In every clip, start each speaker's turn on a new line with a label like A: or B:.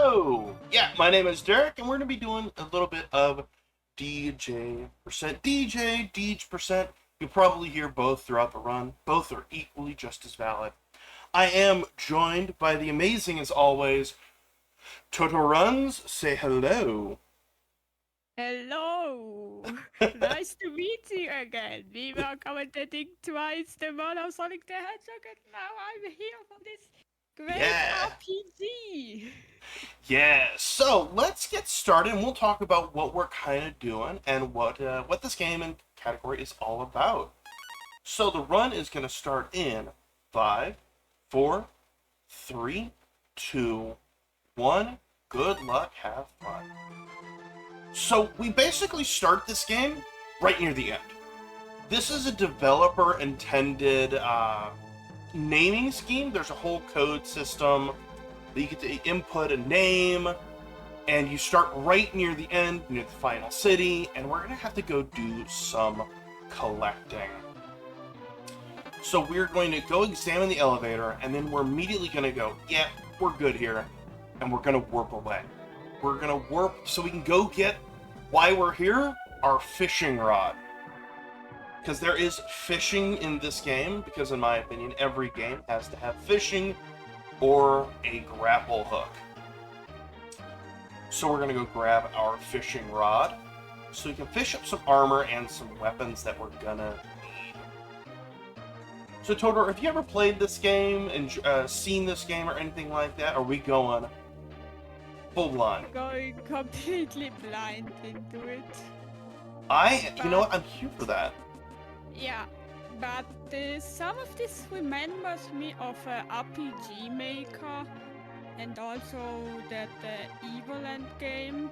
A: Hello! Yeah, my name is Derek, and we're going to be doing a little bit of DJ percent. Deej percent. You'll probably hear both throughout the run. Both are equally just as valid. I am joined by the amazing, as always, Toto Runs. Say hello.
B: Hello! Nice to meet you again. We were commentating twice the one of Sonic the Hedgehog, and now I'm here for this great
A: Yeah.
B: RPG.
A: Yeah, so let's get started, and we'll talk about what we're kind of doing and what this game and category is all about. So the run is going to start in 5, 4, 3, 2, 1. Good luck, have fun. So we basically start this game right near the end. This is a developer-intended naming scheme. There's a whole code system that you get to input a name, and you start right near the end, near the final city, and we're going to have to go do some collecting. So we're going to go examine the elevator, and then we're immediately going to go, yeah, we're good here, and we're going to warp away. We're going to warp so we can go get, why we're here, our fishing rod. Because there is fishing in this game, because in my opinion, every game has to have fishing or a grapple hook. So we're going to go grab our fishing rod so we can fish up some armor and some weapons that we're going to need. So Todor, have you ever played this game and seen this game or anything like that? Or are we going full blind?
B: Going completely blind into it.
A: You know what? I'm here for that.
B: Yeah, but some of this remembers me of a RPG Maker and also that Evil End game.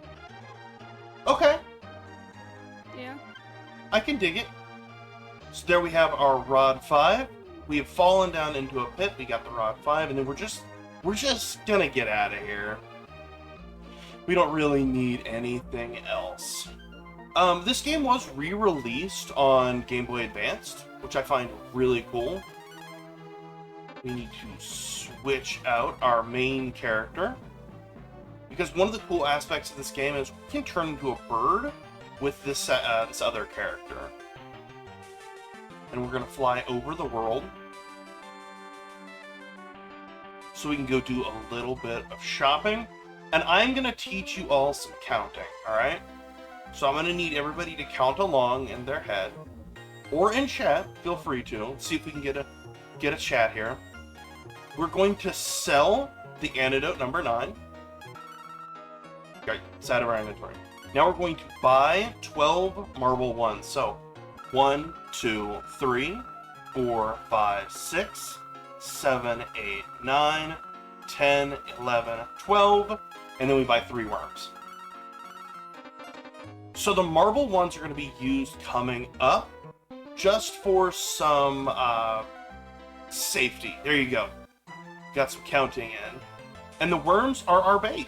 A: Okay,
B: Yeah.
A: I can dig it. So there we have our Rod 5. We have fallen down into a pit. We got the Rod 5, and then we're just gonna get out of here. We don't really need anything else. This game was re-released on Game Boy Advanced, which I find really cool. We need to switch out our main character, because one of the cool aspects of this game is we can turn into a bird with this other character. And we're going to fly over the world so we can go do a little bit of shopping. And I'm going to teach you all some counting, alright? So I'm going to need everybody to count along in their head, or in chat, feel free to. Let's see if we can get a chat here. We're going to sell the antidote number 9. Okay, it's out of our inventory. Now we're going to buy 12 marble ones. So 1, 2, 3, 4, 5, 6, 7, 8, 9, 10, 11, 12, and then we buy 3 worms. So the marble ones are going to be used coming up just for some safety. There you go. Got some counting in. And the worms are our bait.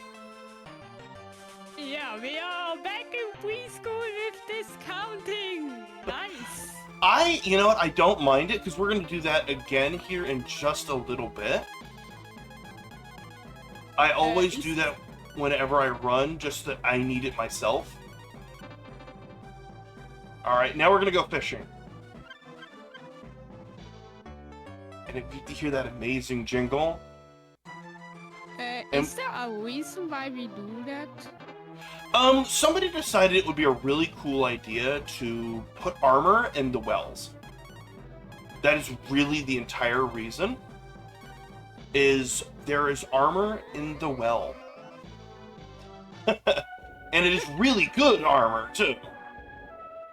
B: Yeah, we are back in preschool with this counting. Nice.
A: You know what, I don't mind it, because we're going to do that again here in just a little bit. I always do that whenever I run, just that I need it myself. Alright, now we're going to go fishing. And if you hear that amazing jingle...
B: Is there a reason why we do that?
A: Somebody decided it would be a really cool idea to put armor in the wells. That is really the entire reason. Is there is armor in the well. And it is really good armor, too.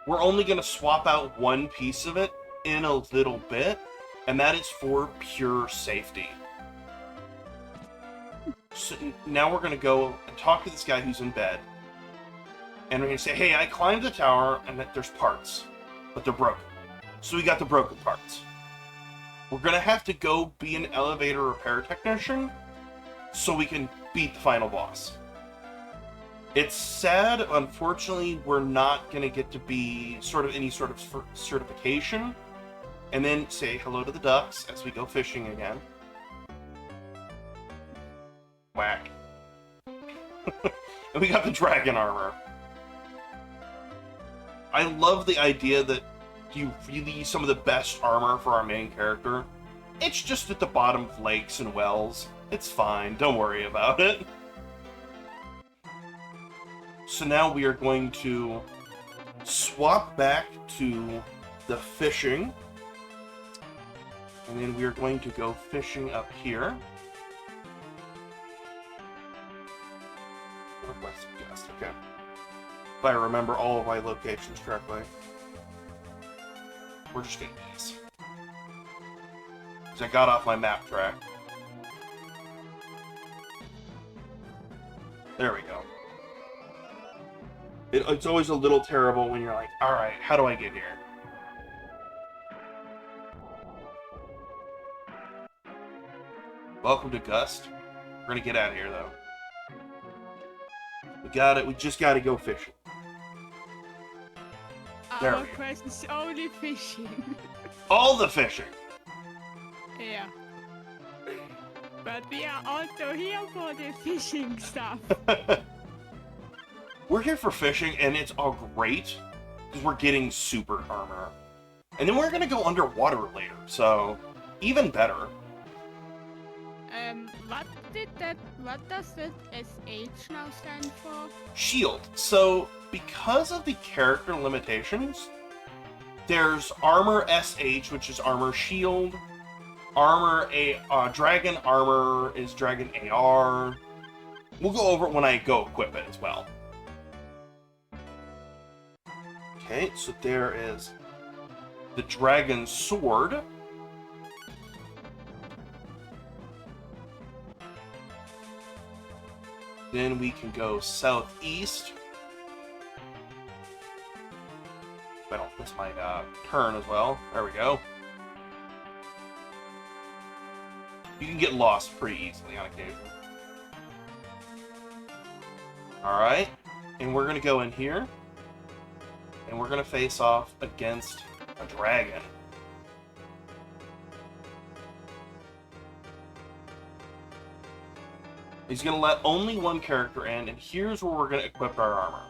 A: We're only going to swap out one piece of it in a little bit, and that is for pure safety. So now we're going to go and talk to this guy who's in bed. And we're going to say, hey, I climbed the tower, and that there's parts, but they're broken. So we got the broken parts. We're going to have to go be an elevator repair technician so we can beat the final boss. It's sad, unfortunately, we're not going to get to be any sort of certification. And then say hello to the ducks as we go fishing again. Whack. And we got the dragon armor. I love the idea that you really use some of the best armor for our main character. It's just at the bottom of lakes and wells. It's fine, don't worry about it. So now we are going to swap back to the fishing. And then we are going to go fishing up here. Northwest of Guest, okay. If I remember all of my locations correctly. We're just gonna ease. Because I got off my map track. There we go. It's always a little terrible when you're like, alright, how do I get here? Welcome to Gust. We're gonna get out of here, though. We just gotta go fishing. There
B: Our
A: we go.
B: quest is only fishing.
A: All the fishing!
B: Yeah. But we are also here for the fishing stuff.
A: We're here for fishing, and it's all great, because we're getting super armor. And then we're gonna go underwater later, so even better.
B: What does that SH now stand for?
A: Shield. So, because of the character limitations, there's Armor SH, which is Armor Shield. Dragon Armor is Dragon AR. We'll go over it when I go equip it as well. Okay, so there is the Dragon Sword. Then we can go southeast. If I don't miss my turn as well. There we go. You can get lost pretty easily on occasion. Alright. And we're going to go in here. And we're going to face off against a dragon. He's going to let only one character in, and here's where we're going to equip our armor.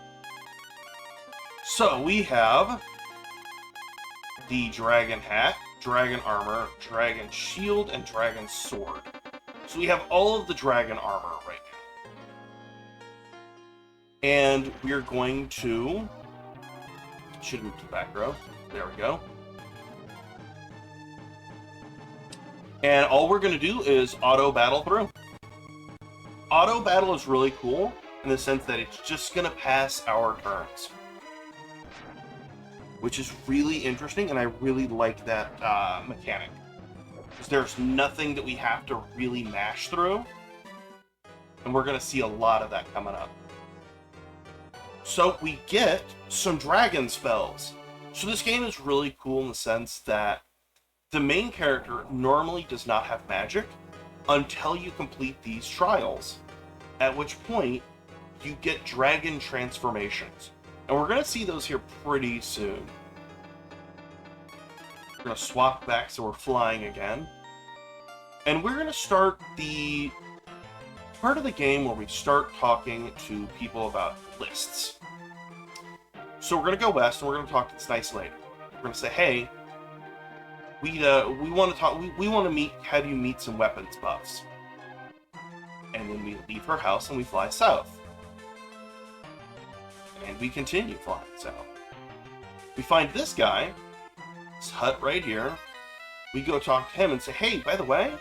A: So, we have the Dragon Hat, Dragon Armor, Dragon Shield, and Dragon Sword. So we have all of the Dragon Armor right now. And we're going to... Should move to the back row. There we go. And all we're going to do is auto battle through. Auto battle is really cool in the sense that it's just going to pass our turns. Which is really interesting, and I really like that mechanic. Because there's nothing that we have to really mash through. And we're going to see a lot of that coming up. So we get some dragon spells. So this game is really cool in the sense that the main character normally does not have magic until you complete these trials. At which point, you get dragon transformations. And we're going to see those here pretty soon. We're going to swap back so we're flying again. And we're going to start the part of the game where we start talking to people about lists. So we're going to go west and we're going to talk to this nice lady. We're going to say, hey, we want to talk. We want to have you meet some weapons buffs. And then we leave her house and we fly south. And we continue flying south. We find this guy, this hut right here. We go talk to him and say, hey, by the way,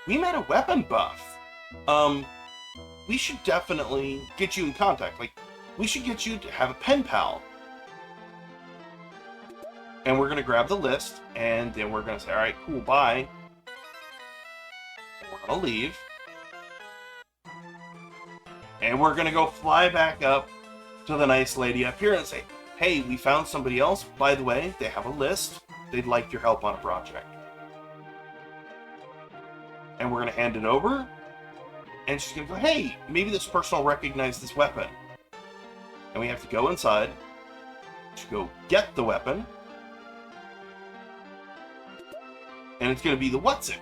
A: we met a weapon buff. We should definitely get you in contact. Like, we should get you to have a pen pal. And we're going to grab the list, and then we're going to say, alright, cool, bye. And we're going to leave. And we're going to go fly back up to the nice lady up here and say, hey, we found somebody else. By the way, they have a list. They'd like your help on a project. And we're going to hand it over. And she's going to go, hey, maybe this person will recognize this weapon. And we have to go inside to go get the weapon. And it's going to be the what's it.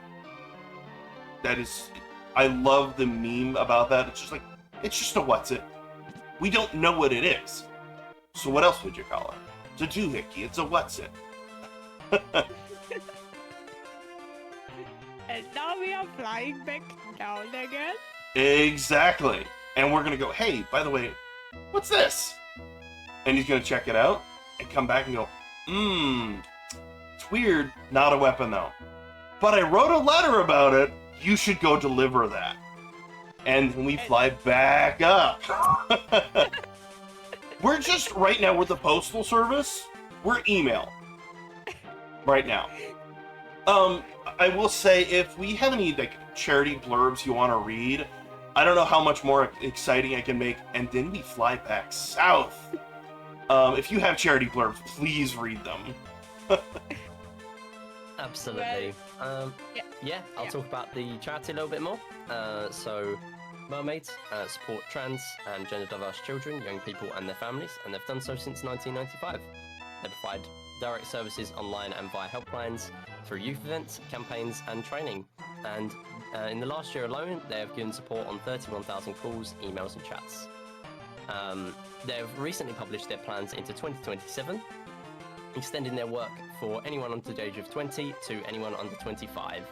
A: That is, I love the meme about that. It's just like, It's just a what's it. We don't know what it is. So what else would you call it? It's a doohickey. It's a what's it.
B: And now we are flying back down again.
A: Exactly. And we're gonna go, hey, by the way, what's this? And he's gonna check it out and come back and go, it's weird, not a weapon though. But I wrote a letter about it, you should go deliver that. And we fly back up. We're just, right now, we're the postal service, we're email. Right now. I will say, if we have any like charity blurbs you want to read, I don't know how much more exciting I can make, and then we fly back south. If you have charity blurbs, please read them.
C: Absolutely. I'll talk about the charity a little bit more. So, Mermaids support trans and gender diverse children, young people, and their families, and they've done so since 1995. They provide direct services online and via helplines through youth events, campaigns, and training. And in the last year alone, they have given support on 31,000 calls, emails, and chats. They've recently published their plans into 2027, extending their work for anyone under the age of 20 to anyone under 25.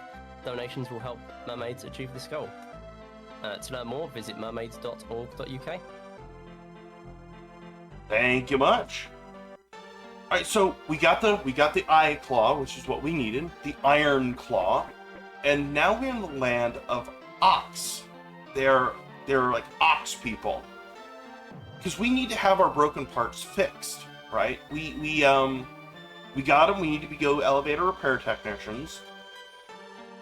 C: Donations will help Mermaids achieve this goal. To learn more, visit mermaids.org.uk.
A: Thank you much. All right, so we got the eye claw, which is what we needed, the iron claw, and now we're in the land of ox. They're like ox people, because we need to have our broken parts fixed, right? We got them. We need to go elevator repair technicians,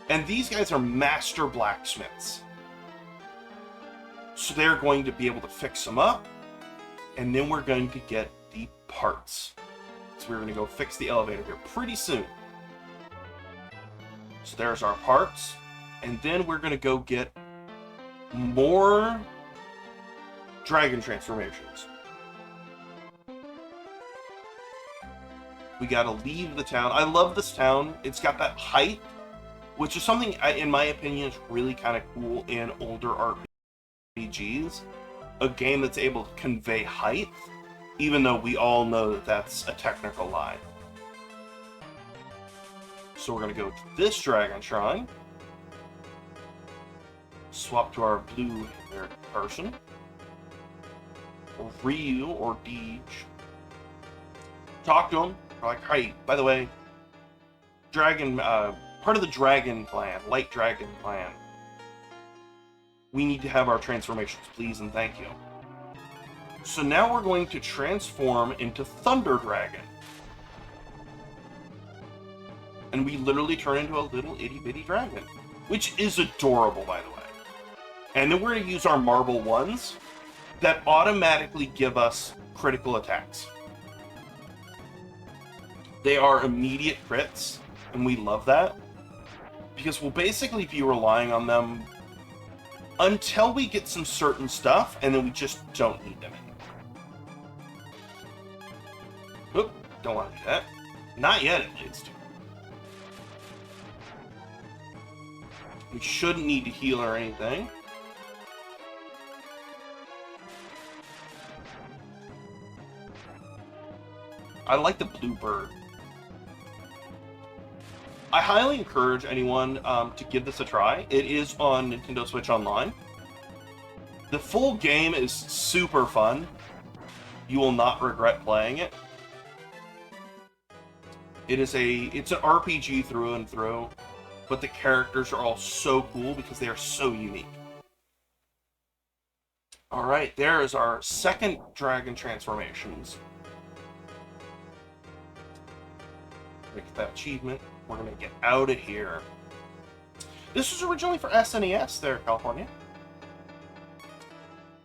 A: and these guys are master blacksmiths. So they're going to be able to fix them up, and then we're going to get the parts. So we're going to go fix the elevator here pretty soon. So there's our parts, and then we're going to go get more dragon transformations. We got to leave the town. I love this town. It's got that height, which is something, in my opinion, is really kind of cool in older RPGs. A game that's able to convey height, even though we all know that that's a technical lie. So we're going to go to this dragon shrine. Swap to our blue-haired person. Ryu or Deej. Talk to him. We're like, hey, by the way, dragon, part of the dragon clan, light dragon clan. We need to have our transformations, please and thank you. So now we're going to transform into Thunder Dragon. And we literally turn into a little itty-bitty dragon, which is adorable, by the way. And then we're going to use our marble ones that automatically give us critical attacks. They are immediate crits, and we love that, because we'll basically be relying on them until we get some certain stuff, and then we just don't need them anymore. Oop, don't want to do that. Not yet, at least. We shouldn't need to heal or anything. I like the blue bird. I highly encourage anyone to give this a try. It is on Nintendo Switch Online. The full game is super fun. You will not regret playing it. It's an RPG through and through, but the characters are all so cool because they are so unique. Alright, there is our second dragon transformations. Get that achievement. We're gonna get out of here. This was originally for SNES there, California.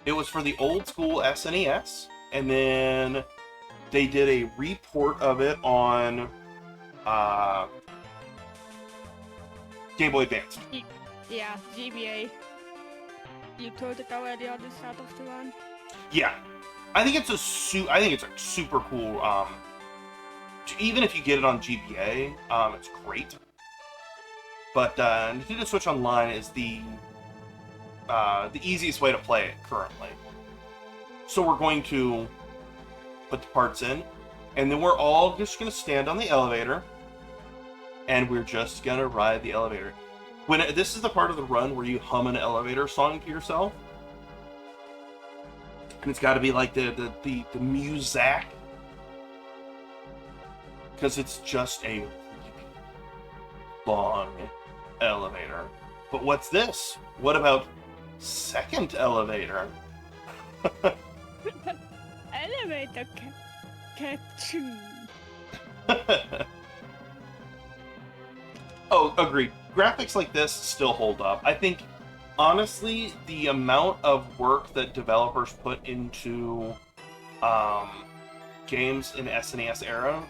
A: It was for the old school SNES, and then they did a report of it on Game Boy Advance.
B: Yeah, GBA. You told it already on the start of the run.
A: Yeah, I think it's a super cool. Even if you get it on GBA, it's great. But Nintendo Switch Online is the the easiest way to play it currently. So we're going to put the parts in, and then we're all just going to stand on the elevator, and we're just going to ride the elevator. This is the part of the run where you hum an elevator song to yourself. And it's got to be like the music, because it's just a long elevator. But what's this? What about second elevator?
B: Elevator catching.
A: Oh, agreed. Graphics like this still hold up. I think, honestly, the amount of work that developers put into games in SNES era,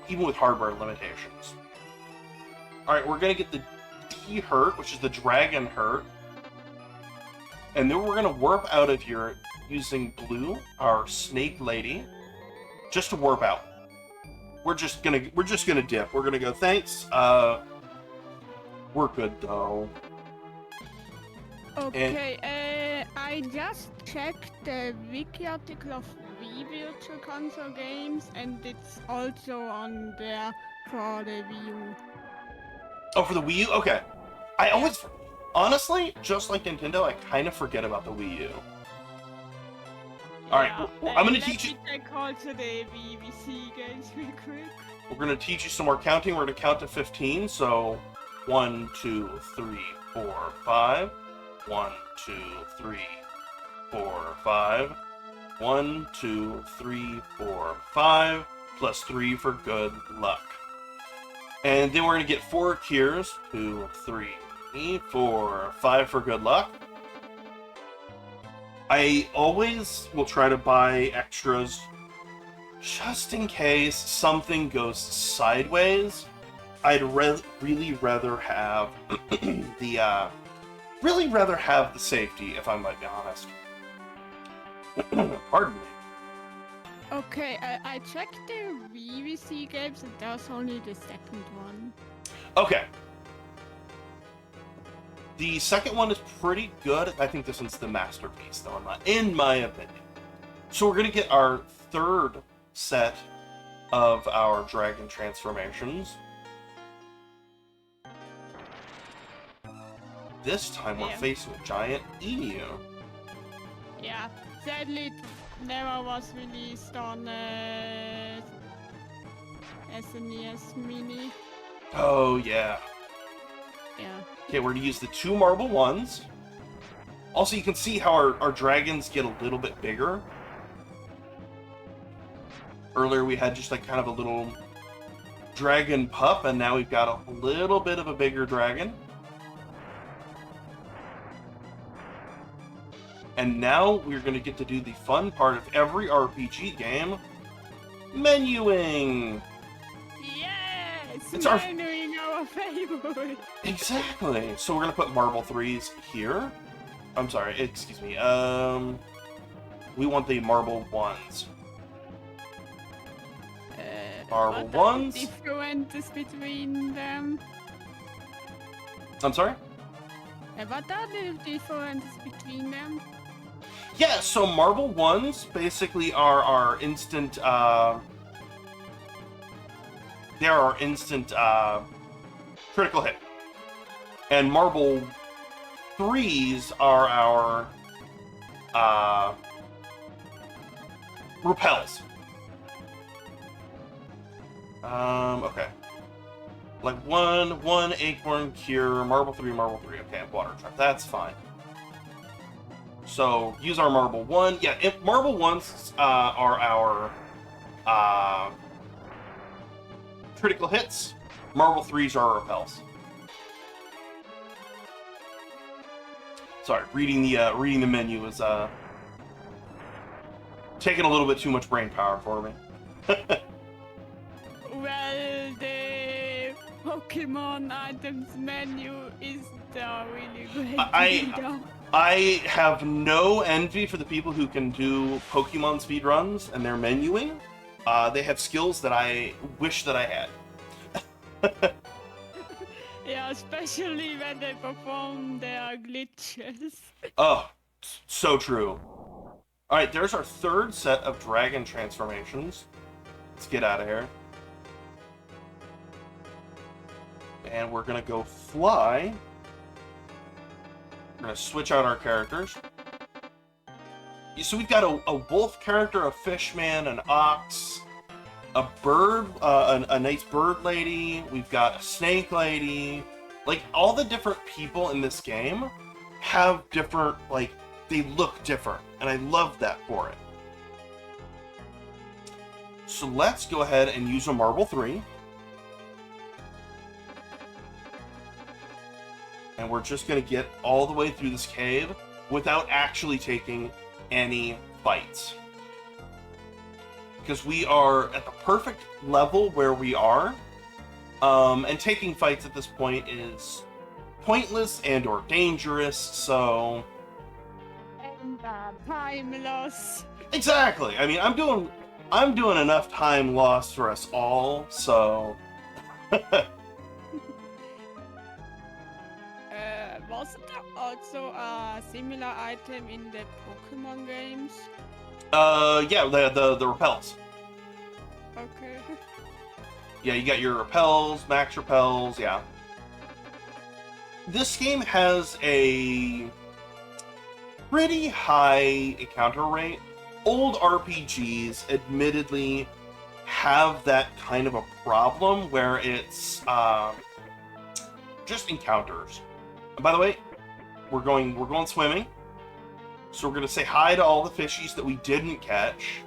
A: even with hardware limitations. Alright, we're going to get the D hurt, which is the dragon hurt. And then we're going to warp out of here using Blue, our snake lady, just to warp out. We're just gonna dip. We're gonna go, thanks. We're good though.
B: Okay, I just checked the wiki article of Wii Virtual Console games, and it's also on there for the Wii U.
A: Oh, for the Wii U? Okay. I always, honestly, just like Nintendo, I kind of forget about the Wii U. Alright, well, I'm gonna teach you.
B: Let me check also the VVC games real quick.
A: We're gonna teach you some more counting. We're gonna count to 15. So 1, 2, 3, 4, 5. 1, 2, 3, 4, 5. 1, 2, 3, 4, 5. Plus 3 for good luck. And then we're gonna get 4 cures. 2, 3, 4, 5 for good luck. I always will try to buy extras just in case something goes sideways. I'd really rather have the safety, if I might be honest. Pardon me.
B: Okay, I checked the VVC games, and there's only the second one.
A: Okay. The second one is pretty good. I think this one's the masterpiece, though, in my opinion. So we're going to get our third set of our dragon transformations. This time we're facing a giant emu.
B: Yeah, sadly it never was released on SNES Mini.
A: Oh, yeah.
B: Yeah.
A: Okay, we're going to use the 2 marble ones. Also, you can see how our dragons get a little bit bigger. Earlier we had just like kind of a little dragon pup, and now we've got a little bit of a bigger dragon. And now we're going to get to do the fun part of every RPG game, menuing!
B: Yes!
A: It's our
B: favorite!
A: Exactly! So we're going to put marble 3s here. I'm sorry, excuse me. We want the marble 1s. Marble 1s?
B: What are the differences between them?
A: I'm sorry?
B: What are the differences between them?
A: Yeah, so marble 1s basically are our instant, they are our instant, critical hit. And marble 3s are our, repels. Okay. Like one acorn cure, marble 3. Okay, water trap. That's fine. So use our marble 1. Yeah, if marble 1s are our critical hits. Marble 3s are our repels. Sorry, reading the menu is taking a little bit too much brain power for me.
B: Well, the Pokemon items menu is really great.
A: I have no envy for the people who can do Pokemon speedruns and their menuing. They have skills that I wish that I had.
B: Yeah, especially when they perform their glitches.
A: Oh, so true. Alright, there's our third set of dragon transformations. Let's get out of here. And we're gonna go fly. We're gonna switch out our characters. So we've got a wolf character, a fish man, an ox, a bird, a nice bird lady. We've got a snake lady. Like, all the different people in this game have different, like, they look different. And I love that for it. So let's go ahead and use a Marble 3. And we're just going to get all the way through this cave without actually taking any fights. Because we are at the perfect level where we are. And taking fights at this point is pointless and or dangerous, so...
B: And time loss.
A: Exactly! I mean, I'm doing enough time loss for us all, so...
B: Wasn't there also a similar item in the Pokemon games?
A: Yeah, the repels.
B: Okay.
A: Yeah, you got your repels, max repels, yeah. This game has a pretty high encounter rate. Old RPGs, admittedly, have that kind of a problem where it's just encounters. And by the way, we're going swimming. So we're gonna say hi to all the fishies that we didn't catch.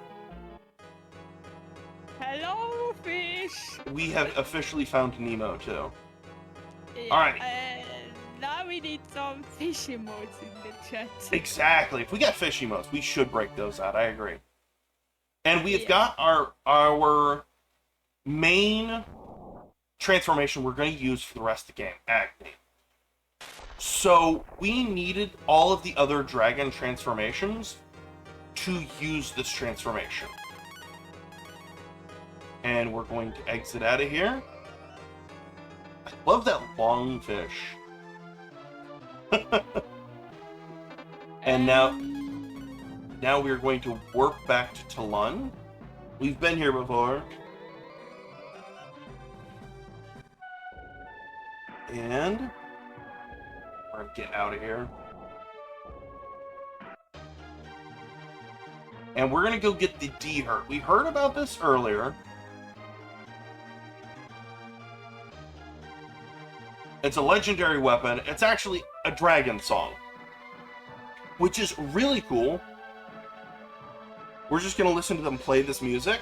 B: Hello, fish!
A: We have officially found Nemo too.
B: Yeah,
A: Alright.
B: Now we need some fish emotes in the chat.
A: Exactly. If we got fish emotes, we should break those out. I agree. And we've got our main transformation we're going to use for the rest of the game, Agni. So we needed all of the other dragon transformations to use this transformation. And we're going to exit out of here. I love that long fish. And now we're going to warp back to Talon. We've been here before. And we're gonna get out of here. And we're gonna go get the D-Hurt. We heard about this earlier. It's a legendary weapon. It's actually a dragon song, which is really cool. We're just going to listen to them play this music.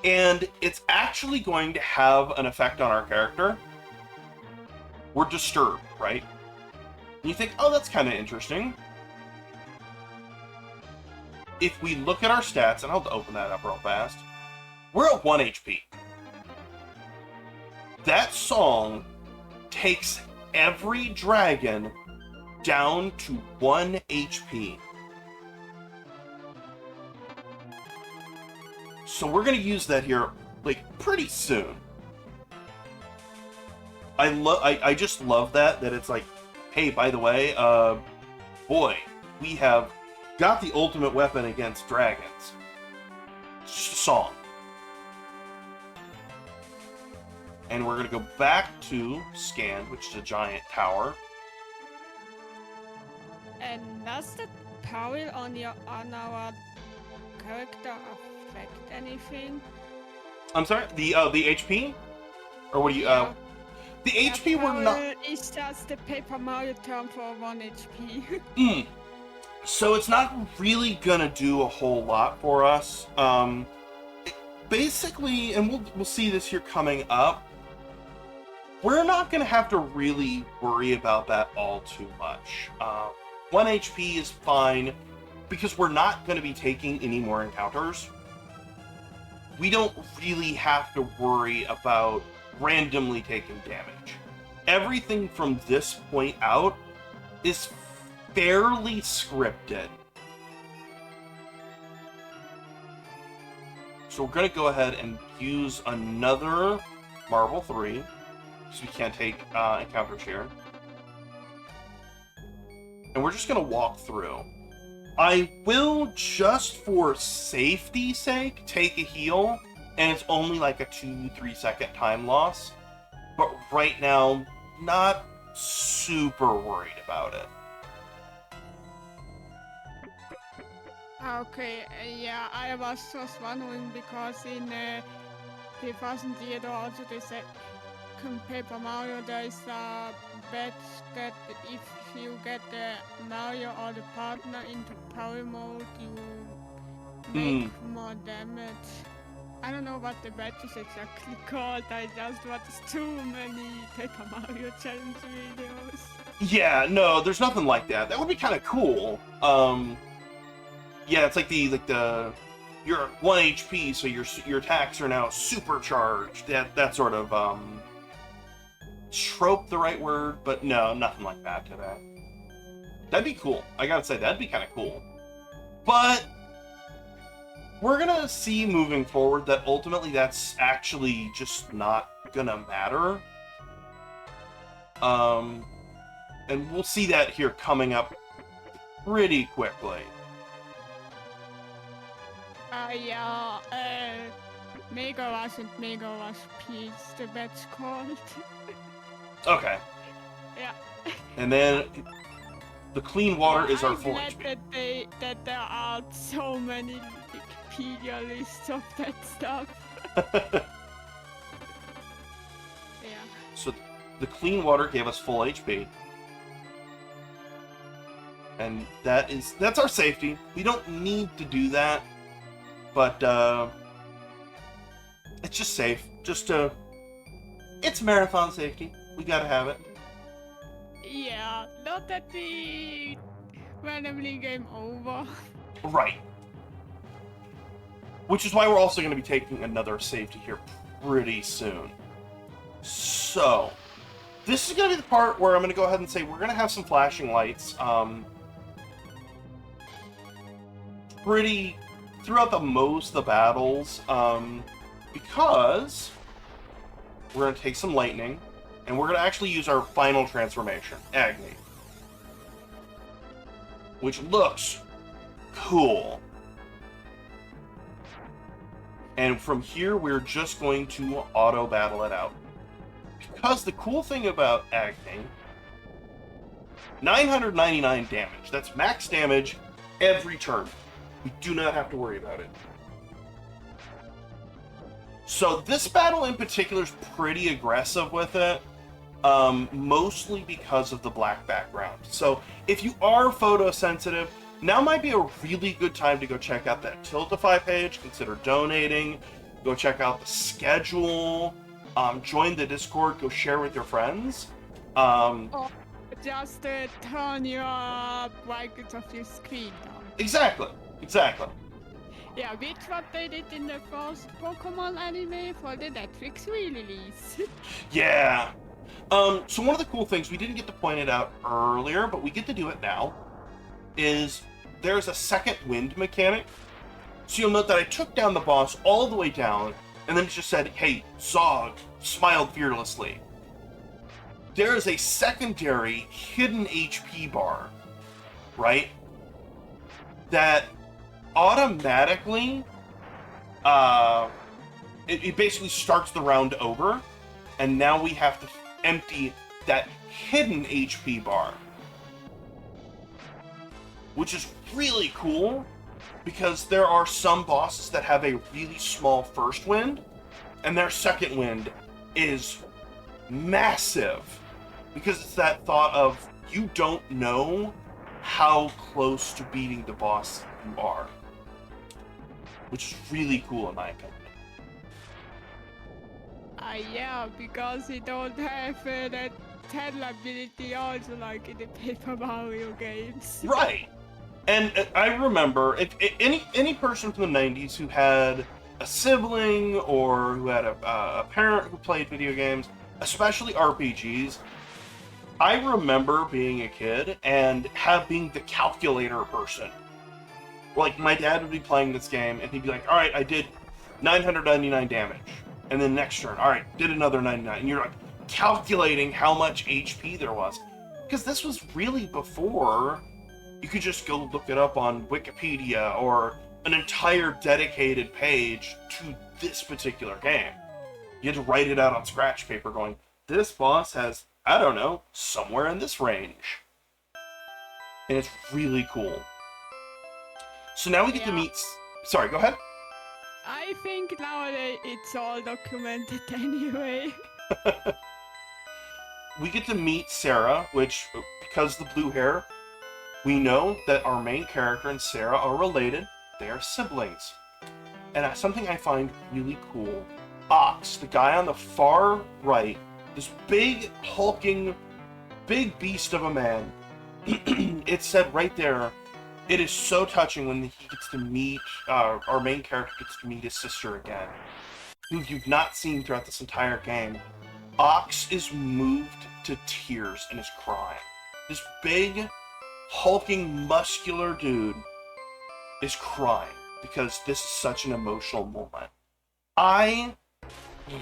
A: And it's actually going to have an effect on our character. We're disturbed, right? And you think, oh, that's kind of interesting. If we look at our stats, and I'll have to open that up real fast, we're at 1 HP. That song takes every dragon down to 1 HP. So we're going to use that here, like, pretty soon. I just love that it's like, hey, by the way, boy, we have got the ultimate weapon against dragons. Song. And we're going to go back to Scan, which is a giant tower.
B: And does the power on our character affect anything?
A: I'm sorry, the HP? Or what do you,
B: Yeah.
A: the HP we're not...
B: It's just the Paper Mario term for 1 HP.
A: So it's not really gonna do a whole lot for us. Basically, and we'll see this here coming up, we're not gonna have to really worry about that all too much. 1 HP is fine, because we're not gonna be taking any more encounters. We don't really have to worry about randomly taking damage. Everything from this point out is fairly scripted. So we're going to go ahead and use another Marble 3. because we can't take encounters here. And we're just going to walk through. I will, just for safety's sake, take a heal, and it's only like a 2-3 second time loss. But right now, not super worried about it.
B: Okay, yeah, I was just wondering because in 2000 also the second Paper Mario there is a bet that if you get the Mario or the partner into power mode, you make more damage. I don't know what the bet is exactly called. I just watched too many Paper Mario challenge videos.
A: Yeah, no, there's nothing like that. That would be kind of cool. Yeah, it's like you're 1 HP, so your attacks are now supercharged. That sort of trope, the right word, but no, nothing like that today. That'd be cool. I gotta say, that'd be kind of cool. But we're gonna see moving forward that ultimately that's actually just not gonna matter. And we'll see that here coming up pretty quickly.
B: Yeah, Mega Rush and Mega Rush Peach, the bet's called.
A: Okay.
B: Yeah.
A: And then the clean water is our full
B: I'm
A: HP.
B: glad that there are so many Wikipedia lists of that stuff. Yeah.
A: So the clean water gave us full HP. And that's our safety. We don't need to do that. But it's just safe. It's marathon safety. We gotta have it.
B: Yeah, not that we randomly game over.
A: Right. Which is why we're also going to be taking another safety here pretty soon. So, this is going to be the part where I'm going to go ahead and say we're going to have some flashing lights. Pretty throughout most of the battles, because we're going to take some lightning, and we're going to actually use our final transformation, Agni, which looks cool. And from here, we're just going to auto-battle it out. Because the cool thing about Agni, 999 damage. That's max damage every turn. We do not have to worry about it. So this battle in particular is pretty aggressive with it, mostly because of the black background. So if you are photosensitive, now might be a really good time to go check out that Tiltify page, consider donating, go check out the schedule, join the Discord, go share with your friends.
B: Or just turn your brightness of your screen down.
A: Exactly.
B: Yeah, which what they did in the first Pokemon anime for the Netflix re-release.
A: Yeah. So one of the cool things, we didn't get to point it out earlier, but we get to do it now, is there's a second wind mechanic. So you'll note that I took down the boss all the way down, and then it just said, hey, Zog, smiled fearlessly. There is a secondary hidden HP bar, right? That automatically, it basically starts the round over, and now we have to empty that hidden HP bar. Which is really cool, because there are some bosses that have a really small first wind, and their second wind is massive. Because it's that thought of, you don't know how close to beating the boss you are. Which is really cool in my opinion.
B: Yeah, because you don't have that tail ability also like in the Paper Mario games.
A: Right. And I remember, if any person from the 90s who had a sibling or who had a parent who played video games, especially RPGs, I remember being a kid and being the calculator person. Like, my dad would be playing this game, and he'd be like, alright, I did 999 damage. And then next turn, alright, did another 99. And you're like, calculating how much HP there was. Because this was really before you could just go look it up on Wikipedia or an entire dedicated page to this particular game. You had to write it out on scratch paper going, this boss has, I don't know, somewhere in this range. And it's really cool. So now we get to meet... Sorry, go ahead.
B: I think nowadays it's all documented anyway.
A: We get to meet Sarah, which, because of the blue hair, we know that our main character and Sarah are related. They are siblings. And something I find really cool, Ox, the guy on the far right, this big, hulking, big beast of a man, it said right there, it is so touching when he gets to meet, our main character gets to meet his sister again, who you've not seen throughout this entire game. Ox is moved to tears and is crying. This big, hulking, muscular dude is crying because this is such an emotional moment. I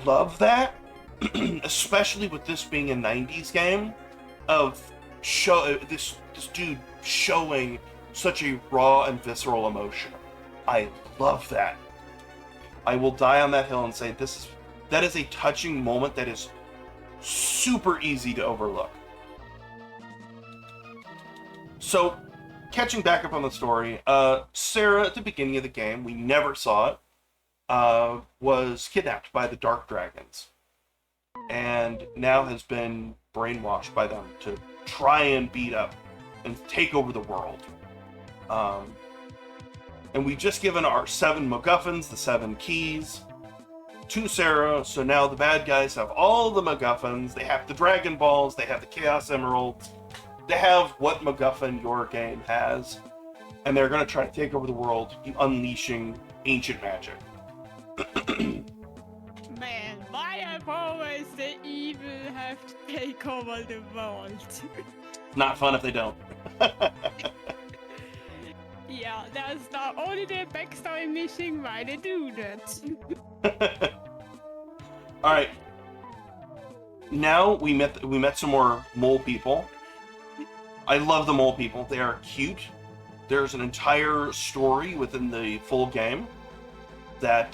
A: love that, especially with this being a 90s game, of this dude showing such a raw and visceral emotion. I love that. I will die on that hill and say that is a touching moment that is super easy to overlook. So, catching back up on the story, Sarah, at the beginning of the game, we never saw it, was kidnapped by the Dark Dragons, and now has been brainwashed by them to try and beat up and take over the world. And we've just given our 7 MacGuffins, the 7 keys, to Sarah, so now the bad guys have all the MacGuffins. They have the Dragon Balls, they have the Chaos Emeralds, they have what MacGuffin your game has, and they're going to try to take over the world, unleashing ancient magic.
B: Man, why have always the evil have to take over the world?
A: Not fun if they don't.
B: Yeah, there's not only the backstory missing why they do that.
A: Alright. Now we met some more mole people. I love the mole people. They are cute. There's an entire story within the full game that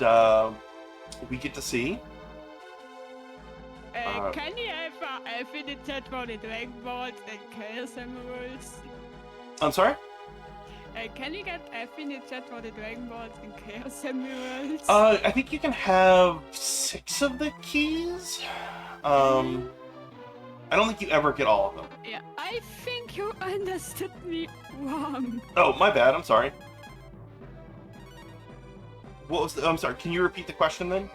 A: we get to see.
B: Can you have infinite chat for the Dragon Balls and Chaos Emeralds?
A: I'm sorry?
B: Can you get infinite chat for the Dragon Balls and Chaos Emeralds?
A: I think you can have 6 of the keys. I don't think you ever get all of them.
B: Yeah, I think you understood me wrong.
A: Oh, my bad. I'm sorry. What was I'm sorry. Can you repeat the question then?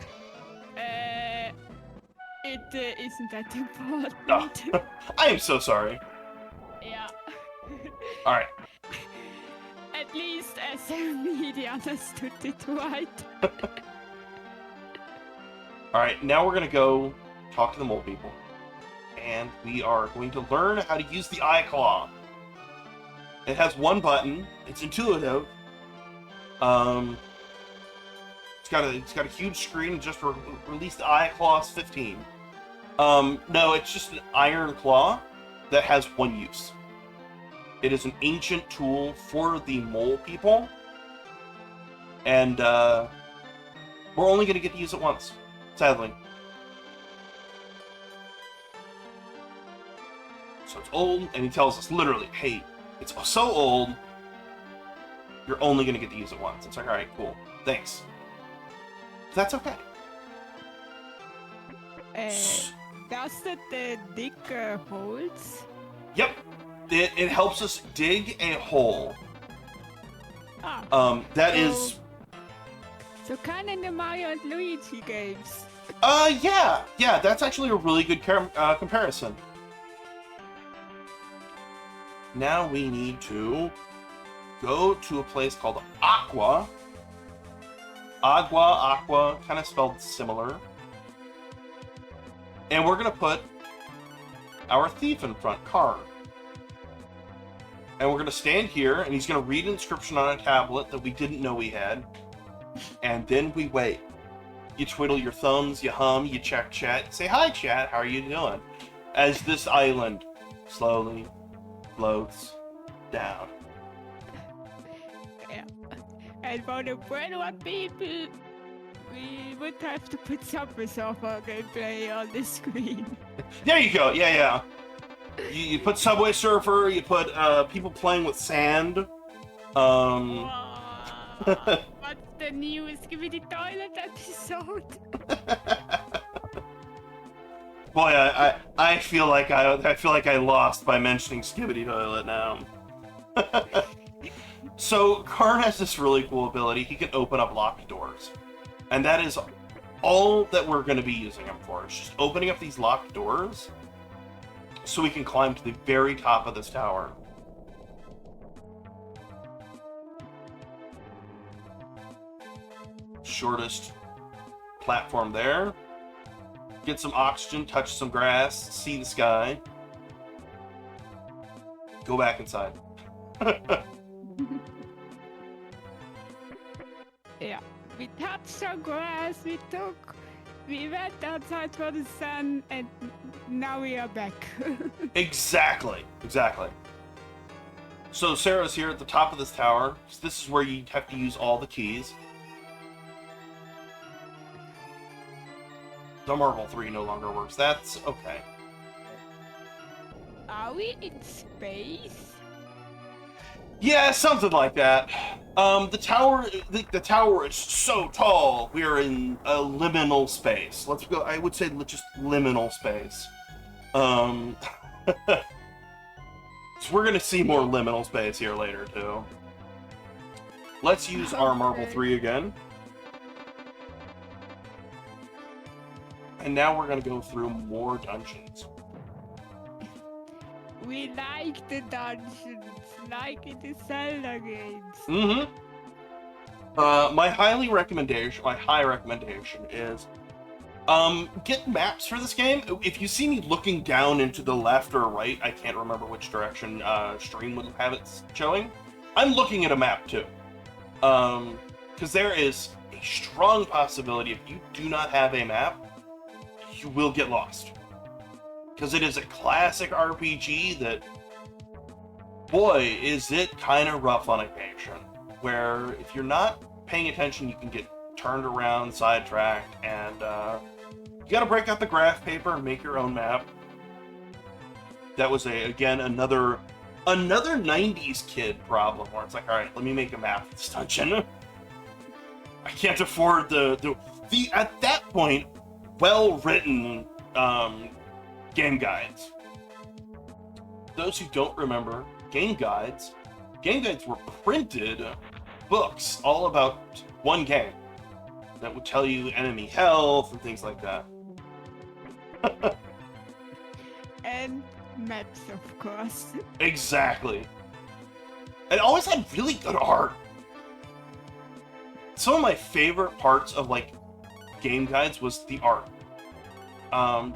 B: It isn't that important.
A: Oh. I am so sorry.
B: Yeah.
A: All right.
B: At least SM Media understood it right.
A: All right. Now we're gonna go talk to the mole people, and we are going to learn how to use the eye claw. It has one button. It's intuitive. It's got a huge screen. Just released Eye Claws 15. No, it's just an iron claw that has one use. It is an ancient tool for the mole people, and we're only going to get to use it once, sadly. So it's old, and he tells us literally, hey, it's so old, you're only going to get to use it once. It's like, alright, cool, thanks. That's okay.
B: Does that dig holes?
A: Yep. It helps us dig a hole.
B: Ah.
A: That is...
B: So kind of the Mario and Luigi games.
A: Yeah, that's actually a really good comparison. Now we need to go to a place called Aqua. Aqua, kind of spelled similar. And we're going to put our thief in front, Karn. And we're going to stand here, and he's going to read an inscription on a tablet that we didn't know we had. And then we wait. You twiddle your thumbs, you hum, you check chat, say, "Hi, chat, how are you doing?" As this island slowly floats down.
B: Yeah. And for the Brandon people, we would have to put some Surfer gameplay on the screen.
A: There you go. Yeah. You put Subway Surfer. You put people playing with sand.
B: What's the new Skibidi Toilet episode?
A: Boy, I feel like I lost by mentioning Skibidi Toilet now. So Karn has this really cool ability. He can open up locked doors, and that is all that we're going to be using him for. It's just opening up these locked doors, so we can climb to the very top of this tower. Shortest platform there. Get some oxygen, touch some grass, see the sky. Go back inside.
B: Yeah, we touched some grass, we went outside for the sun, and now we are back.
A: Exactly. So Sarah's here at the top of this tower. This is where you have to use all the keys. The Marvel 3 no longer works. That's okay.
B: Are we in space?
A: Yeah, something like that. The tower is so tall. We are in a liminal space. Let's go. I would say just liminal space. So we're gonna see more liminal space here later too. Let's use our Marvel 3 again. And now we're gonna go through more dungeons.
B: We like the dungeons, like in the Zelda games.
A: Mm-hmm. My high recommendation is get maps for this game. If you see me looking down into the left or right, I can't remember which direction stream would have it showing. I'm looking at a map too. Because there is a strong possibility if you do not have a map, you will get lost. Because it is a classic RPG that, boy, is it kind of rough on occasion. Where if you're not paying attention, you can get turned around, sidetracked, and you gotta break out the graph paper and make your own map. That was another 90s kid problem where it's like, all right, let me make a map of this dungeon. I can't afford the at that point well-written game guides. Those who don't remember game guides were printed books all about one game that would tell you enemy health and things like that.
B: And maps, of course.
A: Exactly. It always had really good art. Some of my favorite parts of game guides was the art.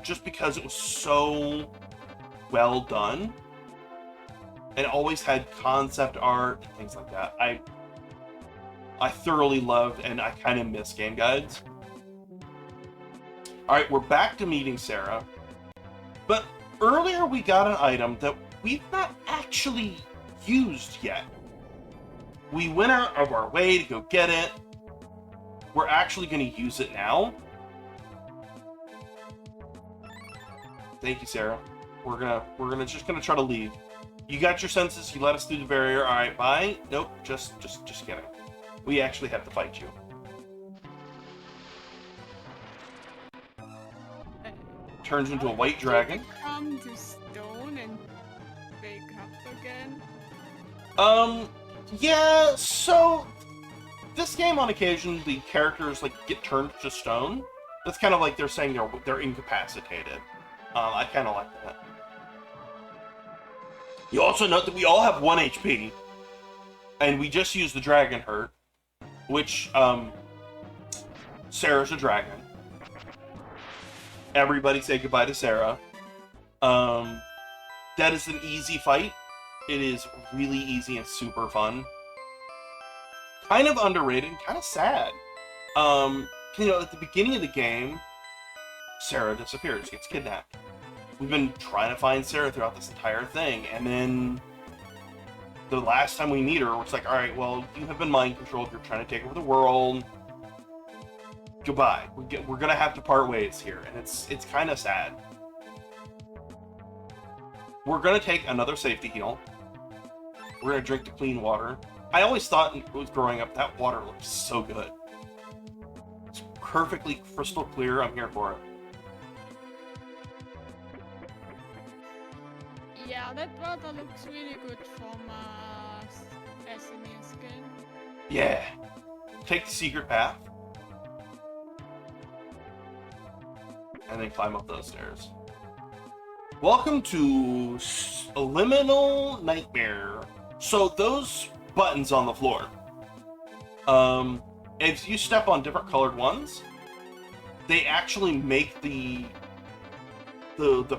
A: Just because it was so well done. And it always had concept art and things like that. I thoroughly loved, and I kind of miss game guides. Alright, we're back to meeting Sarah. But earlier we got an item that we've not actually used yet. We went out of our way to go get it. We're actually going to use it now. Thank you, Sarah. We're just gonna try to leave. You got your senses. You let us through the barrier. All right, bye. Nope. Just kidding. We actually have to fight you. Turns into a white dragon.
B: Come to stone and wake up again.
A: Yeah. So this game, on occasion, the characters get turned to stone. That's kind of like they're saying they're incapacitated. I kind of like that. You also note that we all have 1 HP, and we just used the dragon hurt, which, Sarah's a dragon. Everybody say goodbye to Sarah. That is an easy fight. It is really easy and super fun. Kind of underrated, kind of sad. You know, at the beginning of the game, Sarah disappears, gets kidnapped. We've been trying to find Sarah throughout this entire thing, and then the last time we meet her, it's like, alright, well, you have been mind controlled, you're trying to take over the world. Goodbye. We're gonna have to part ways here, and it's kind of sad. We're gonna take another safety heal. We're gonna drink the clean water. I always thought when I was growing up, that water looked so good. It's perfectly crystal clear. I'm here for it.
B: Yeah, that water looks really good from SNES game.
A: Yeah. Take the secret path. And then climb up those stairs. Welcome to Liminal Nightmare. So those buttons on the floor, if you step on different colored ones, they actually make the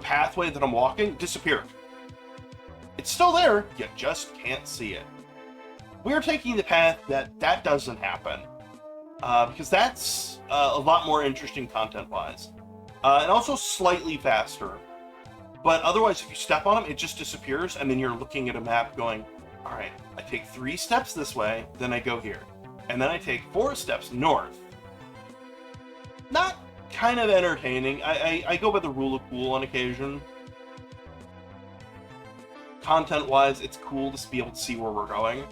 A: pathway that I'm walking disappear. It's still there, you just can't see it. We're taking the path that doesn't happen, because that's a lot more interesting content-wise, and also slightly faster. But otherwise, if you step on them, it just disappears, and then you're looking at a map going, all right, I take 3 steps this way, then I go here. And then I take 4 steps north. Not kind of entertaining. I go by the rule of cool on occasion. Content-wise, it's cool to be able to see where we're going.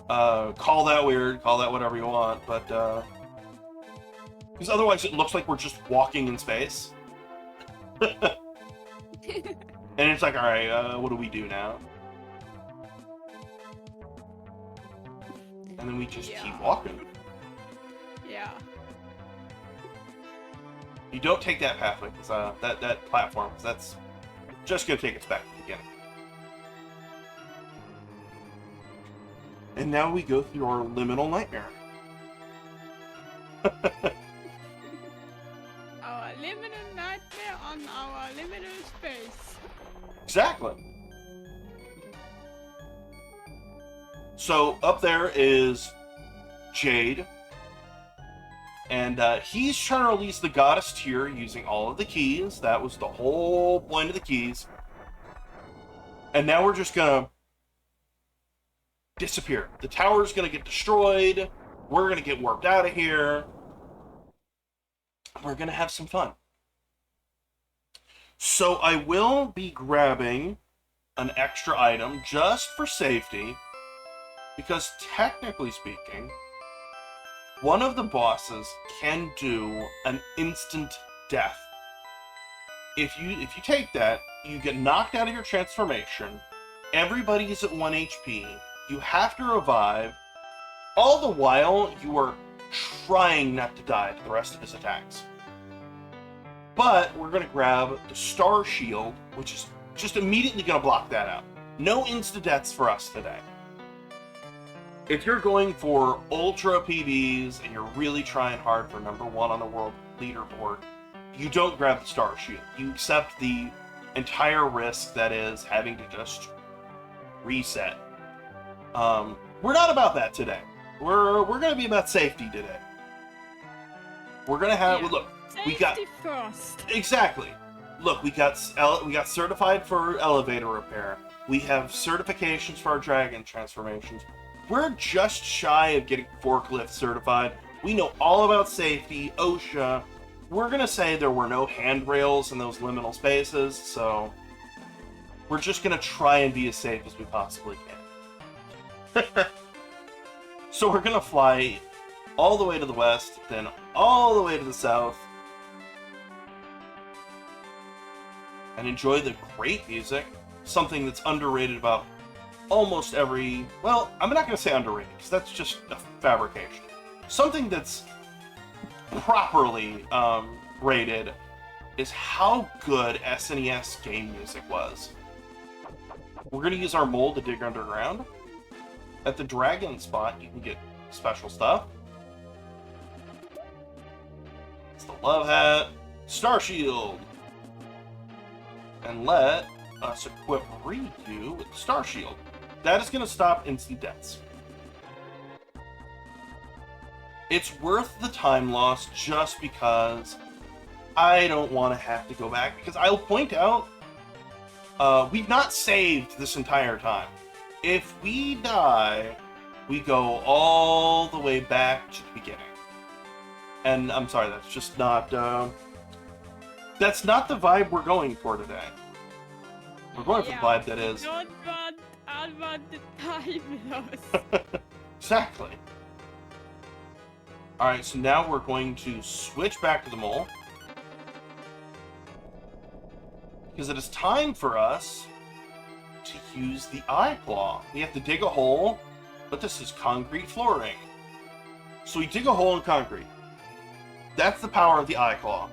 A: Call that weird, call that whatever you want, but... because otherwise it looks like we're just walking in space. And it's like, alright, what do we do now? And then we just keep walking.
B: Yeah.
A: You don't take that pathway, because that platform, cause that's just going to take us back to the beginning. And now we go through our liminal nightmare.
B: Our liminal nightmare on our liminal space.
A: Exactly. So up there is Jade, and he's trying to release the goddess tier using all of the keys. That was the whole point of the keys. And now we're just gonna disappear. The tower's gonna get destroyed. We're gonna get warped out of here. We're gonna have some fun. So I will be grabbing an extra item just for safety, because technically speaking, one of the bosses can do an instant death. If you take that, you get knocked out of your transformation, everybody is at 1 HP, you have to revive, all the while you are trying not to die to the rest of his attacks. But we're going to grab the Star Shield, which is just immediately going to block that out. No insta-deaths for us today. If you're going for ultra PBs and you're really trying hard for #1 on the world leaderboard, you don't grab the Star Shield. You accept the entire risk that is having to just reset. We're not about that today. We're going to be about safety today. We're going to have...
B: Yeah.
A: Look,
B: Safety
A: we got...
B: first.
A: Exactly. Look, we got certified for elevator repair. We have certifications for our dragon transformations. We're just shy of getting forklift certified. We know all about safety, OSHA. We're gonna say there were no handrails in those liminal spaces, so we're just gonna try and be as safe as we possibly can. So we're gonna fly all the way to the west, then all the way to the south, and enjoy the great music, something that's underrated about almost every... Well, I'm not going to say underrated, because that's just a fabrication. Something that's properly rated is how good SNES game music was. We're going to use our mold to dig underground. At the dragon spot, you can get special stuff. It's the love hat, Star Shield, and let us equip Redo with the Star Shield. That is going to stop instant deaths. It's worth the time loss just because I don't want to have to go back. Because I'll point out, we've not saved this entire time. If we die, we go all the way back to the beginning. And I'm sorry, that's just not, that's not the vibe we're going for today. We're going for the vibe that is...
B: I want the time loss.
A: Exactly. Alright, so now we're going to switch back to the mole. Because it is time for us to use the eye claw. We have to dig a hole, but this is concrete flooring. So we dig a hole in concrete. That's the power of the eye claw.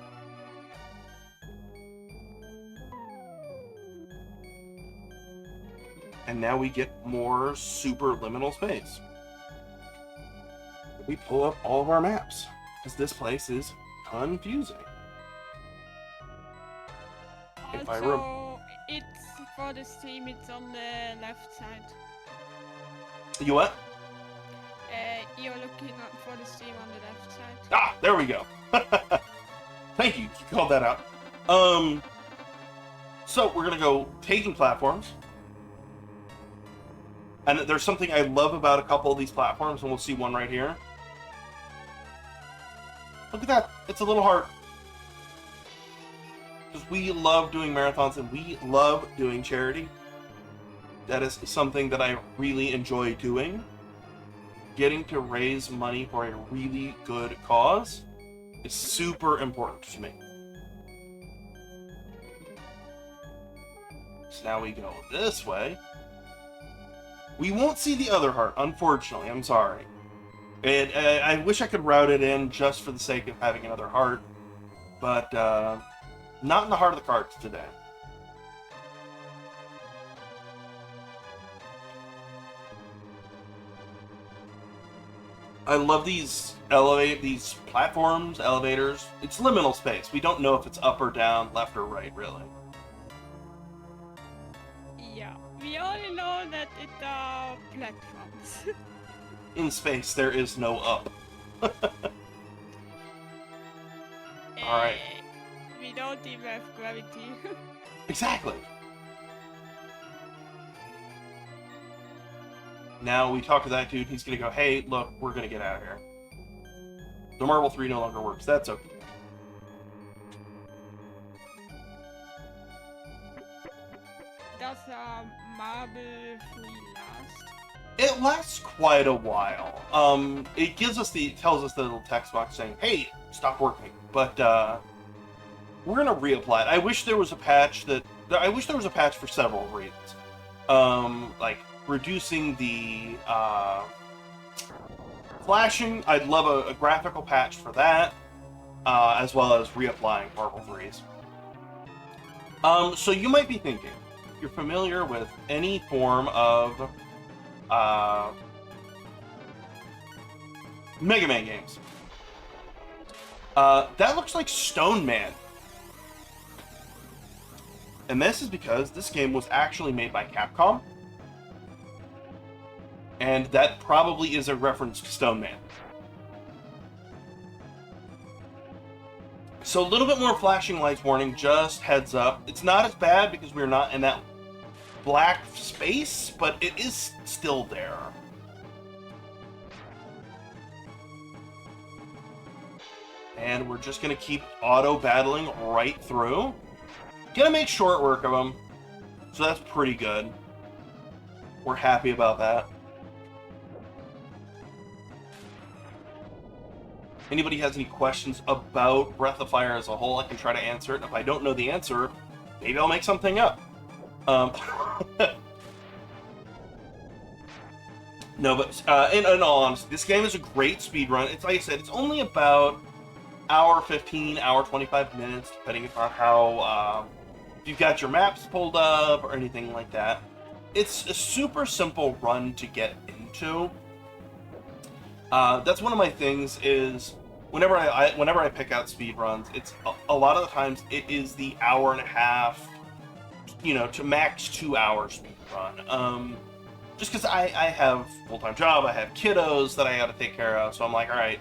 A: And now we get more super liminal space. We pull up all of our maps, because this place is confusing.
B: Also, it's for the stream, it's on the left side.
A: You what?
B: You're looking for the stream on the left side.
A: Ah, there we go. Thank you. You called that out. So we're gonna go taking platforms. And there's something I love about a couple of these platforms, and we'll see one right here. Look at that. It's a little heart. Because we love doing marathons and we love doing charity. That is something that I really enjoy doing. Getting to raise money for a really good cause is super important to me. So now we go this way. We won't see the other heart, unfortunately. I'm sorry. I wish I could route it in just for the sake of having another heart, but not in the heart of the cards today. I love these platforms, elevators. It's liminal space. We don't know if it's up or down, left or right, really.
B: Yeah, we only know that it's platforms.
A: In space, there is no up. Alright.
B: We don't even have gravity.
A: Exactly. Now we talk to that dude, he's gonna go, hey, look, we're gonna get out of here. The Marble 3 no longer works, that's okay.
B: Does Marble 3 last?
A: It lasts quite a while. It gives us tells us the little text box saying, hey, stop working. But, we're gonna reapply it. I wish there was a patch for several reasons. Like, reducing the, flashing. I'd love a graphical patch for that, as well as reapplying Marble 3s. So you might be thinking, you're familiar with any form of Mega Man games. That looks like Stone Man. And this is because this game was actually made by Capcom. And that probably is a reference to Stone Man. So a little bit more flashing lights warning, just heads up. It's not as bad because we're not in that black space, but it is still there. And we're just gonna keep auto battling right through. Gonna make short work of them, so that's pretty good. We're happy about that. Anybody has any questions about Breath of Fire as a whole, I can try to answer it. And if I don't know the answer, maybe I'll make something up. No, but in all honesty, this game is a great speedrun. It's like I said, it's only about hour 15, hour 25 minutes, depending upon how if you've got your maps pulled up or anything like that. It's a super simple run to get into. That's one of my things is whenever I pick out speedruns, it's a lot of the times it is the hour and a half, you know, to max 2 hours speedrun. Just because I have a full-time job, I have kiddos that I got to take care of, so I'm like, all right,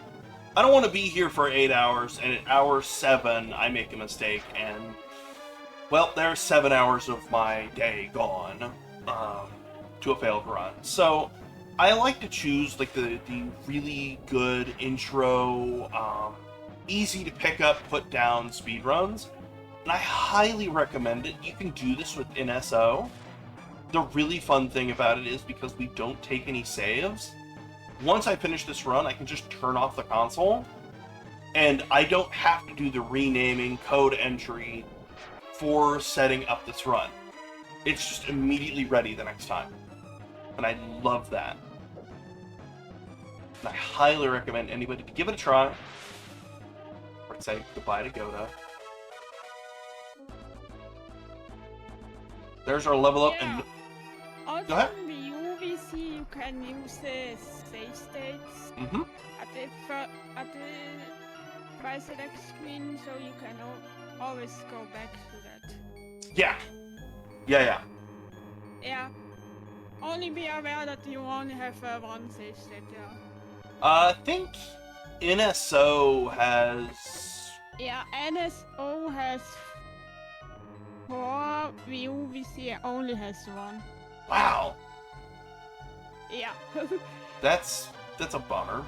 A: I don't want to be here for 8 hours, and at hour 7, I make a mistake, and, well, there's 7 hours of my day gone to a failed run. So, I like to choose, like, the really good intro, easy to pick up, put down speedruns, and I highly recommend it. You can do this with NSO. The really fun thing about it is because we don't take any saves, once I finish this run, I can just turn off the console, and I don't have to do the renaming, code entry for setting up this run. It's just immediately ready the next time. And I love that. And I highly recommend anybody to give it a try. Or say goodbye to Goda. There's our level up, and
B: Also,
A: go ahead.
B: in the UVC, you can use the save states
A: Mm-hmm.
B: at the try select screen, so you can always go back to that.
A: Yeah. Yeah.
B: Yeah. Only be aware that you only have one save state, yeah.
A: I think NSO has...
B: Yeah, NSO has 4, the UVC only has 1.
A: Wow.
B: Yeah.
A: That's a bummer.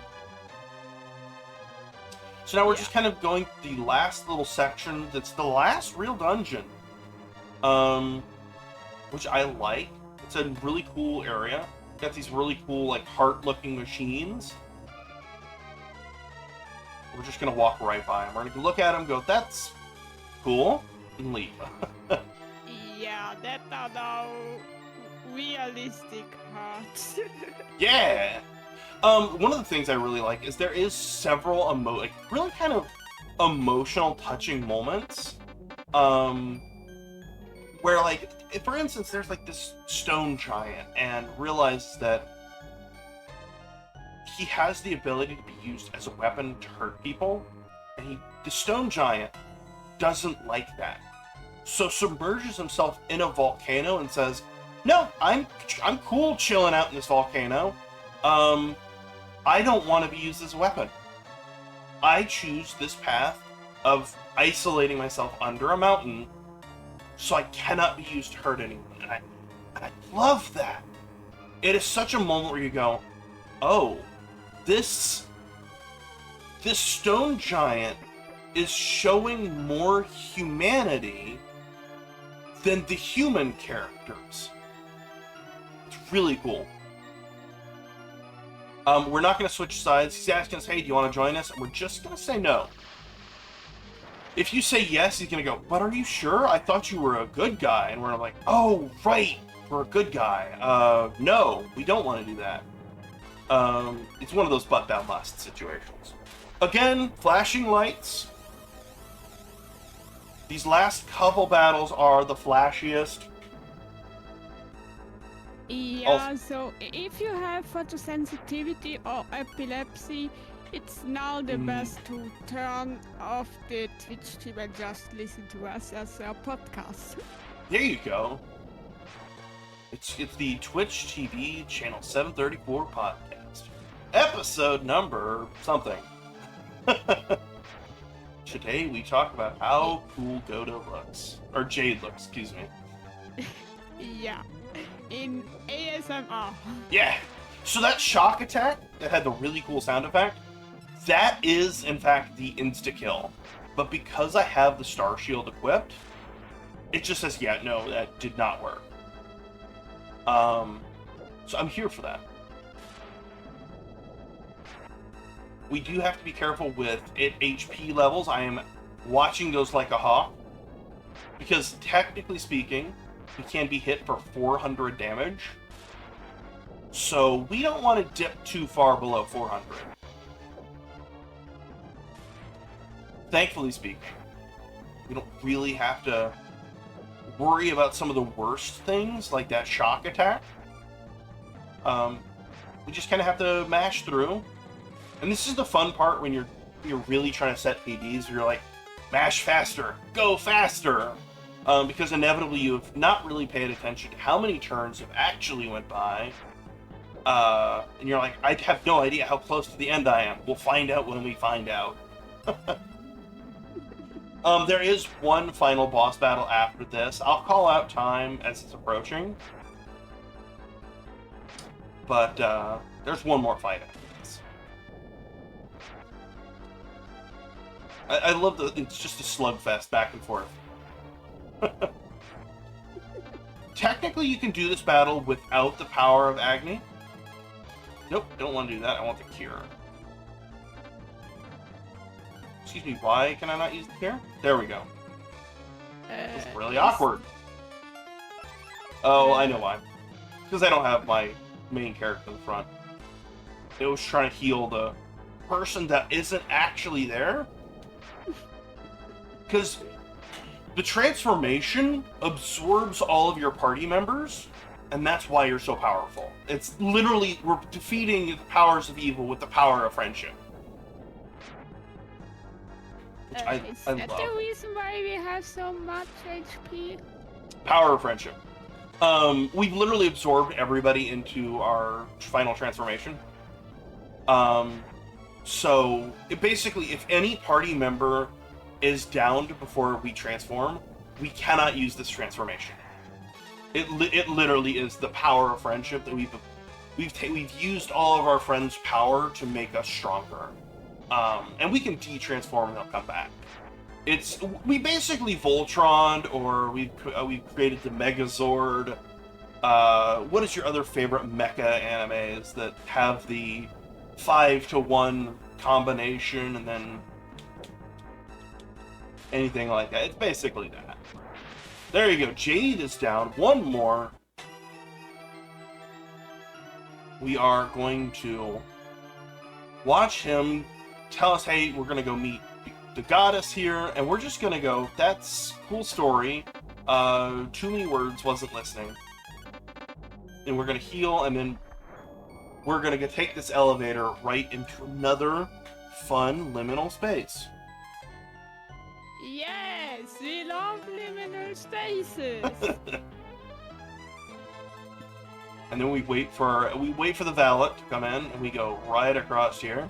A: So now we're just kind of going the last little section. That's the last real dungeon, which I like. It's a really cool area. Got these really cool, like, heart-looking machines. We're just gonna walk right by them. We're gonna look at them, go, "That's cool," and leave.
B: Yeah, that are now realistic hearts.
A: Yeah. One of the things I really like is there is several really kind of emotional, touching moments. Where, like, for instance, there's like this stone giant, and realizes that he has the ability to be used as a weapon to hurt people, and the stone giant doesn't like that, so submerges himself in a volcano and says, "No, I'm cool chilling out in this volcano. I don't want to be used as a weapon. I choose this path of isolating myself under a mountain, so I cannot be used to hurt anyone." And I love that. It is such a moment where you go, "Oh, this stone giant is showing more humanity than the human characters." It's really cool. We're not going to switch sides. He's asking us, "Hey, do you want to join us?" And we're just going to say no. If you say yes, he's going to go, "But are you sure? I thought you were a good guy." And we're like, "Oh, right, we're a good guy. No, we don't want to do that." It's one of those but thou must situations. Again, flashing lights. These last couple battles are the flashiest.
B: Yeah, so if you have photosensitivity or epilepsy, it's now the best to turn off the Twitch stream and just listen to us as a podcast.
A: There you go. It's the Twitch TV channel 734 podcast. Episode number something. Today we talk about how cool Goda looks. Or Jade looks, excuse me.
B: Yeah, in ASMR.
A: Yeah. So that shock attack that had the really cool sound effect, that is in fact the insta-kill. But because I have the Star Shield equipped, it just says, yeah, no, that did not work. So I'm here for that. We do have to be careful with HP levels. I am watching those like a hawk, because technically speaking, we can be hit for 400 damage. So we don't want to dip too far below 400. Thankfully speaking, we don't really have to worry about some of the worst things, like that shock attack. We just kind of have to mash through. And this is the fun part when you're really trying to set PDs, where you're like, mash faster, go faster. Because inevitably you have not really paid attention to how many turns have actually went by, And you're like, I have no idea how close to the end I am. We'll find out when we find out. There is one final boss battle after this. I'll call out time as it's approaching. But there's one more fight after this. I love that it's just a slugfest back and forth. Technically, you can do this battle without the power of Agni. Nope, don't want to do that. I want the cure. Excuse me, why can I not use the cure? There we go. It's really awkward. Oh, I know why. Because I don't have my main character in the front. It was trying to heal the person that isn't actually there. Because the transformation absorbs all of your party members, and that's why you're so powerful. It's literally, we're defeating the powers of evil with the power of friendship. Which I
B: Is that
A: love.
B: the reason why we have so much HP?
A: Power of friendship. We've literally absorbed everybody into our final transformation. So, basically, if any party member is downed before we transform, we cannot use this transformation. It literally is the power of friendship that we've used all of our friends' power to make us stronger. And we can de-transform and they'll come back. We basically Voltroned, or we've created the Megazord. What is your other favorite mecha animes that have the 5-to-1 combination and then anything like that? It's basically that. There you go. Jade is down. One more. We are going to watch him tell us, hey, we're going to go meet the goddess here, and we're just going to go, that's cool story. Too many words, wasn't listening. And we're going to heal, and then we're going to take this elevator right into another fun liminal space.
B: Yes, we love liminal spaces.
A: And then we wait for the valet to come in, and we go right across here.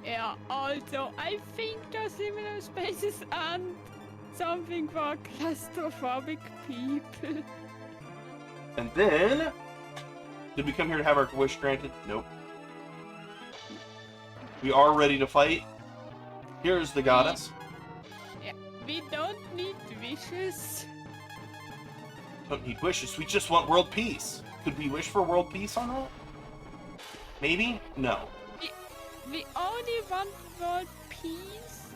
B: Yeah, also, I think those liminal spaces aren't something for claustrophobic people.
A: And then, did we come here to have our wish granted? Nope. We are ready to fight. Here's the goddess.
B: Yeah, we don't need wishes.
A: Don't need wishes. We just want world peace. Could we wish for world peace on that? Maybe? No.
B: We only want world peace.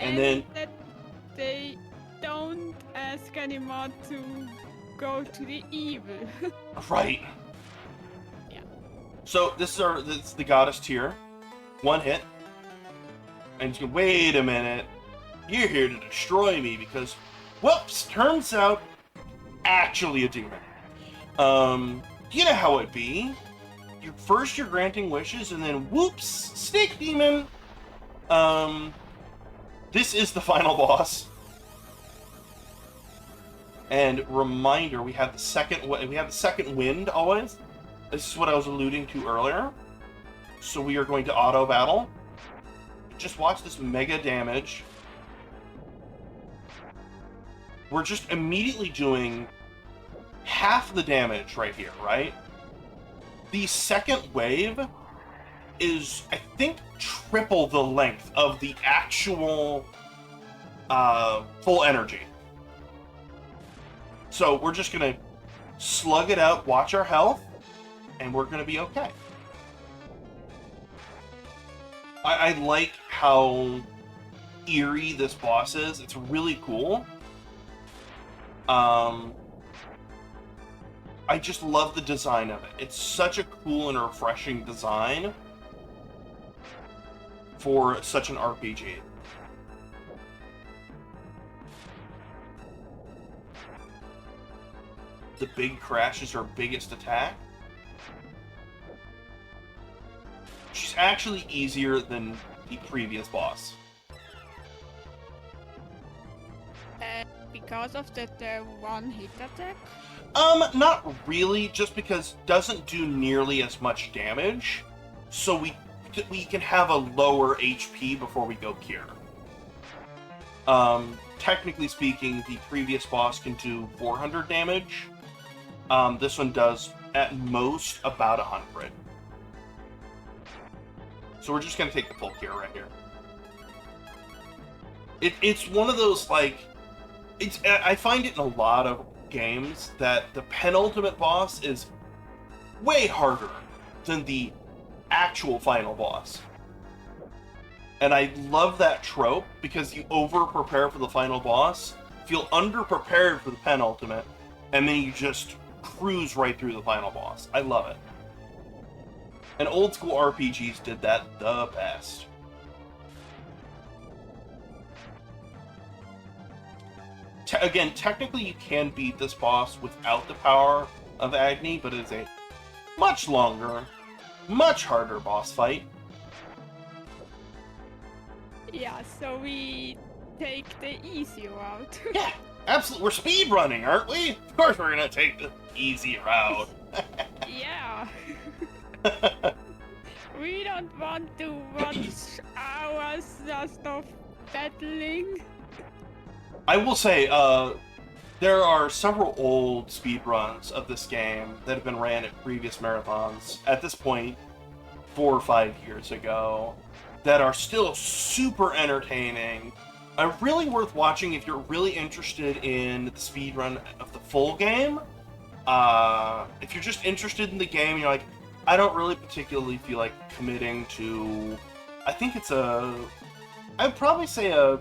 A: And then
B: that they don't ask anymore to go to the evil.
A: right.
B: Yeah.
A: So this is the goddess tier. One hit. And you go, wait a minute. You're here to destroy me because, whoops, turns out, actually a demon. You know how it be. First you're granting wishes, and then whoops, snake demon. This is the final boss. And reminder, we have the second wind always. This is what I was alluding to earlier. So we are going to auto battle. Just watch this mega damage. We're just immediately doing half the damage right here, right? The second wave is, I think, triple the length of the actual full energy. So we're just going to slug it out, watch our health, and we're going to be okay. I like how eerie this boss is. It's really cool. I just love the design of it. It's such a cool and refreshing design for such an RPG. The big crash is her biggest attack. She's actually easier than the previous boss.
B: Because of that one hit attack?
A: Not really, just because it doesn't do nearly as much damage, so we can have a lower HP before we go cure. Technically speaking, the previous boss can do 400 damage. This one does, at most, about 100. So we're just going to take the full cure right here. It's one of those, like... I find it in a lot of games that the penultimate boss is way harder than the actual final boss. And I love that trope, because you over-prepare for the final boss, feel under-prepared for the penultimate, and then you just cruise right through the final boss. I love it. And old-school RPGs did that the best. Again, technically you can beat this boss without the power of Agni, but it's a much longer, much harder boss fight.
B: Yeah, so we take the easy route.
A: Yeah, absolutely. We're speedrunning, aren't we? Of course we're gonna take the easy route.
B: Yeah. We don't want to watch hours just of battling.
A: I will say, there are several old speedruns of this game that have been ran at previous marathons, at this point, 4 or 5 years ago, that are still super entertaining. Really worth watching if you're really interested in the speedrun of the full game. If you're just interested in the game and you're like, I don't really particularly feel like committing to... I think it's I'd probably say a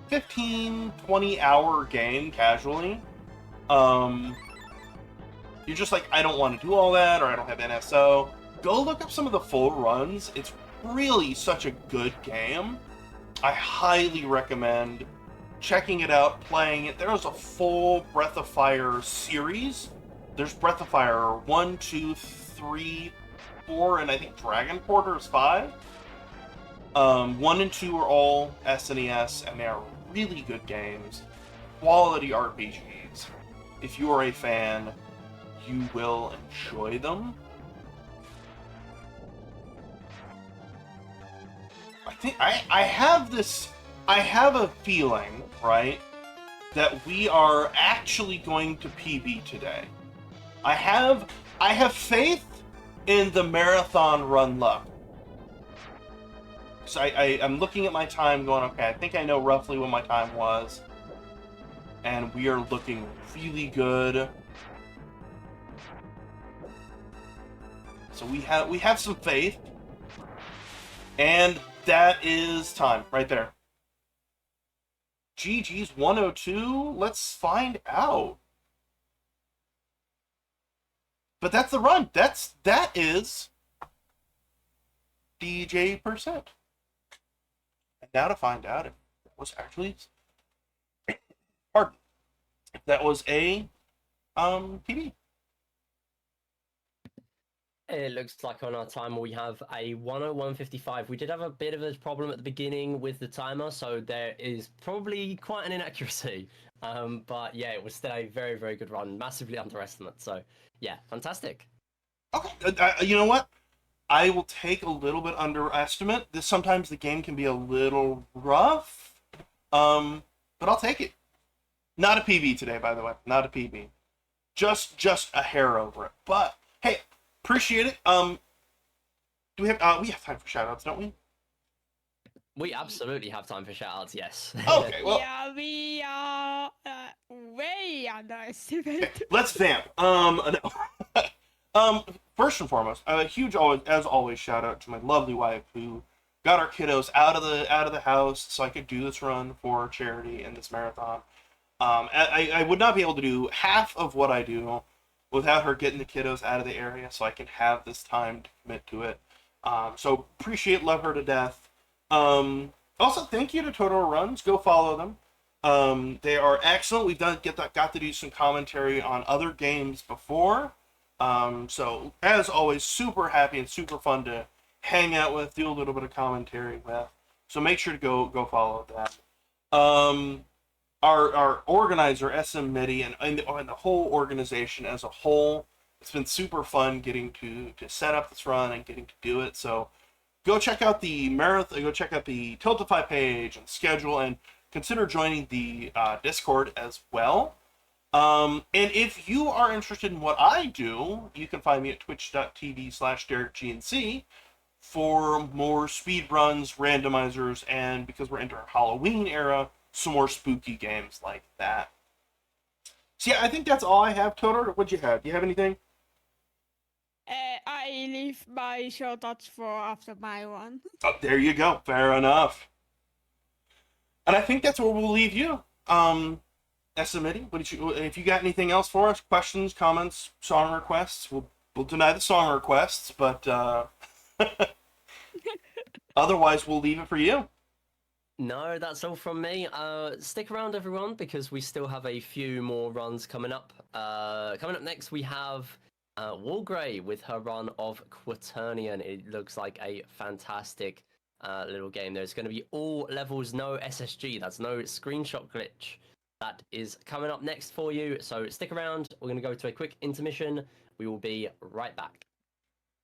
A: 15, 20 hour game casually. You're just like, I don't want to do all that, or I don't have NSO. Go look up some of the full runs. It's really such a good game. I highly recommend checking it out, playing it. There's a full Breath of Fire series. There's Breath of Fire 1, 2, 3, 4, and I think Dragon Quarter is 5. 1 and 2 are all SNES, and they are really good games. Quality RPGs. If you are a fan, you will enjoy them. I think I have a feeling, right, that we are actually going to PB today. I have faith in the marathon run luck. So I'm looking at my time going, okay, I think I know roughly what my time was. And we are looking really good. So we have some faith. And that is time, right there. GG's 102? Let's find out. But that's the run. That is DJ%. And now to find out if that was actually, pardon, if that was a PB.
C: It looks like on our timer we have a 101.55. We did have a bit of a problem at the beginning with the timer, so there is probably quite an inaccuracy. But yeah, it was still a very, very good run. Massively underestimate. So yeah, fantastic.
A: Okay, you know what? I will take a little bit underestimate. Sometimes the game can be a little rough, but I'll take it. Not a PB today, by the way. Not a PB. Just a hair over it. But hey, appreciate it. Do we have time for shoutouts, don't we?
C: We absolutely have time for shoutouts, yes.
A: Okay, well.
B: Yeah, we are way underestimated.
A: Let's vamp. No. First and foremost, a huge, as always, shout out to my lovely wife who got our kiddos out of the house so I could do this run for charity in this marathon. I would not be able to do half of what I do without her getting the kiddos out of the area so I can have this time to commit to it. So appreciate, love her to death. Also, thank you to Total Runs. Go follow them. They are excellent. We've got to do some commentary on other games before. So as always, super happy and super fun to hang out with, do a little bit of commentary with. So make sure to go follow that. our organizer SM MIDI and the whole organization as a whole. It's been super fun getting to set up this run and getting to do it. So go check out the marathon. Go check out the Tiltify page and schedule, and consider joining the Discord as well. And if you are interested in what I do, you can find me at twitch.tv/DerrickGnC for more speed runs, randomizers, and because we're into our Halloween era, some more spooky games like that. So yeah, I think that's all I have, Todor. What'd you have? Do you have anything?
B: I leave my show thoughts for after my one.
A: Oh, there you go. Fair enough. And I think that's where we'll leave you. Esamidi, if you got anything else for us? Questions, comments, song requests? We'll deny the song requests, but otherwise we'll leave it for you.
C: No, that's all from me. Stick around, everyone, because we still have a few more runs coming up. Coming up next, we have Wargrey with her run of Quaternion. It looks like a fantastic little game. There's going to be all levels, no SSG. That's no screenshot glitch. That is coming up next for you. So stick around. We're going to go to a quick intermission. We will be right back.